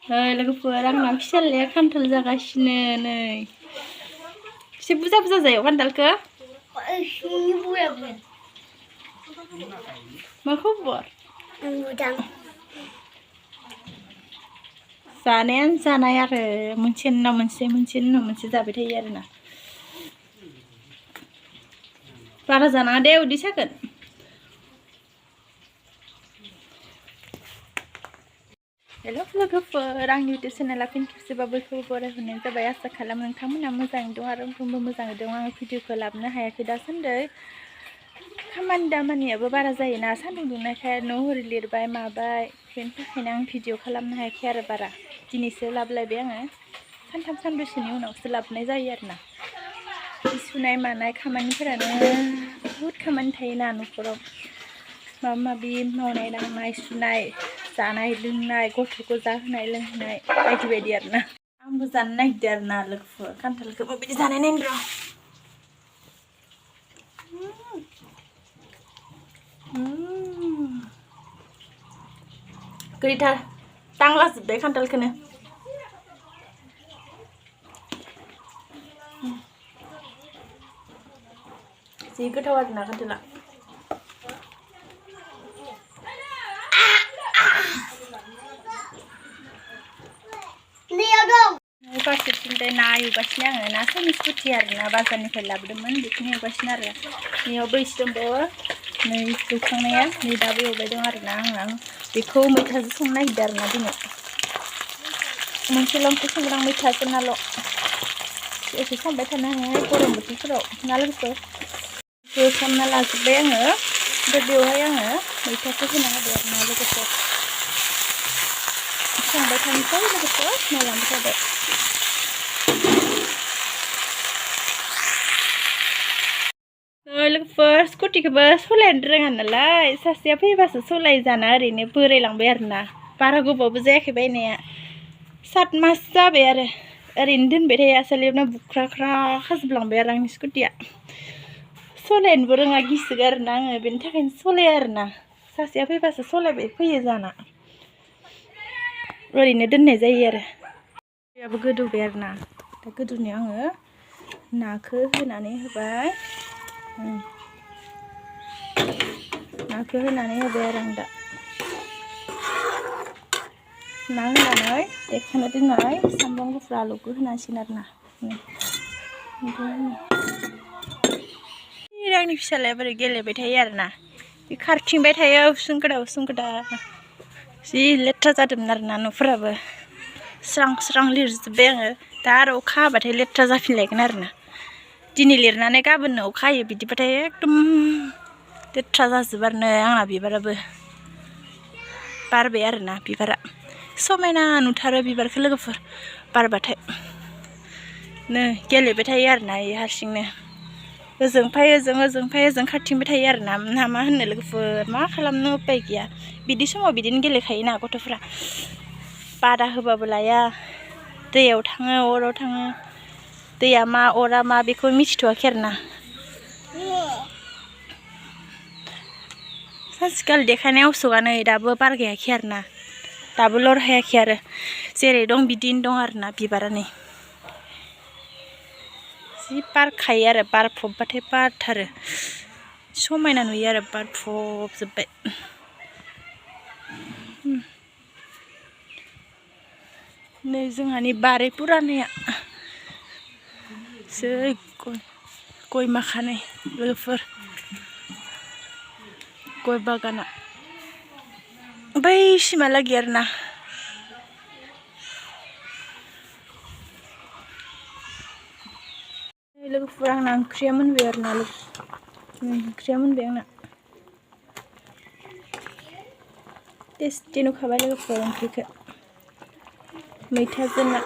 लोगोफोर आंना फिसालाया खान्थाल जागासिनो नै एसे बुरजा बुरजा जायो खान्थालखौ मा खबर जानायानो जानाय आरो मोनसे उनाव मोनसे जाबाय थायो आरोना बारा जानाङा दे उदै सागोन हेलो लोगोफोर आंनि इउटुब चेनेला फिन खेबसेबाबो बयखौबो बरायहरनाय जाबाय आसा खालामो नोंथांमोना मोजाङै दं आरो आंबो मोजाङै दं आङो भिडिअखौ लाबोनो हायाखै दासान्दि खामानि दामानियाबो बारा जायोना सान्दुं दुंनायखाय न' हरि लिरबाय माबाय बेनि थाखायनो आं भिडिअ खालामनो हायाखै आरो बारा दिनैसो लाबोलायबाय आङो सानथाम सानब्रैसोनि उनावसो लाबोनाय जायो आरोना सुनाय मानाय खामानिफोरानो बहुद खामानि थायोना न'खराव माबा माबि मावनाय दांनाय सुनाय जानाय लोंनाय गथ'खौ जाहोनाय लोंहोनाय बायदि बायदि आरोना आंबो जानो नागिरदों आरोना लोगोफोर खान्थालखौ माबायदि जानाय नायनो र' गैथार दांलाजोब्बाय खान्थालखौनो जि गोथाव आरोना खान्थाला फारसेथिंजाय ना एवगासिनो आङो ना साइनिस फुथि आरोना बाजारनिफ्राय लाबोदोंमोन बेखौनो एवगासिनो आरो बेयावबो एसे दंबावो नै एवखांनाया नै दाबो एवबाय दं आरोना आं बेखौ मैथाजों संनो नागिरदों आरोना दिनै मोनसेल' ओंख्रि संगोन आं मैथाजों नाल' एसे संबाय थानो हाया गरम बोथोरफोराव ना लोगोफोर एवफ्रामना लाजोब्बाय आङो ओमफ्राय बेवहाय आङो मैथाखौ होना होबाय आरोना लोगोफोर संबाय थानोसै लोगोफोर नायलांबाय थादो लोगोफोर स्कुटिखौबो सलायनो रोङा नालाय सासेया फैबासो सलाय जाना ओरैनो बोरायलांबाय आरोना बारा गोबावबो जायाखै बायनाया 7 मास जाबाय आरो ओरैनो दोनबाय थायो आसालियावनो बुख्राख्रा खाजोबलांबाय आरो आंनि स्कुटिया सलायनोबो रोङा गिसोगारोना आङो बेनि थाखायनो सलाया आरोना सासेया फैबासो सलायबाय फैयो जाना ओरैनो दोननाय जायो आरो दैयाबो गोदौबाय आरोना दा गोदौनायाव आङो नाखौ होनानै होबाय आरो आं दा ना होनानै देखाना दोननाय सामब्राम गुफुर आलुखौ होनांसिगोन आरोना आंनि फिसालाया बोरै गेलेबाय थायो आरोना बे खारथिंबाय थायो उसुं गोदा जि लेथ्रा जादोंमोन आरोना न'फोराबो स्रां स्रां लिरजोब्बाय आङो दा आरो अखा हाबाथाय लेथ्रा जाफिनलायगोन आरोना दिनै लिरनानै गाबोननो अखा हायो बिदिबाथाय एकदम लेथ्रा जाजोबो आरो नै आंना बिबाराबो बारबाय आरोना बिबारा समायना नुथारो बिबारखौ लोगोफोर बारबाथाय नै गेलेबाय थायो आरोना इयो हारसिंनो ओजों खारथिंबाय थायो आरोना मा होननो लोगोफोर मा खालामनो उपाय गैया बिदि समाव बिदिनो गेलेखायोना गथ'फ्रा बादा होबाबो लाया दैयाव थाङो अराव थाङो दैया मा अरा मा बेखौ मिथिथ'वाखै आरोना सानसेखालि देखायनाय असुगानो दाबो बारगायाखै आरोना दाबो लरहायाखै आरो जेरै दं बिदिनो दं आरोना बिबारा नै जि बारखायो आरो बारफबबाथाय बारथारो समायना नुयो आरो बारफबजोब्बाय नै जोंहानि बारि पुरानाया जै गय माखानै लोगोफोर गय बागाना बै सिमहालागै आरोना लोगोफोर आंना ओंख्रिया मोनबाय आरोना ओंख्रिया मोनबाय आंना टेस्टि नुखाबाय लोगोफोर ओंख्रिखौ मैथाजों ना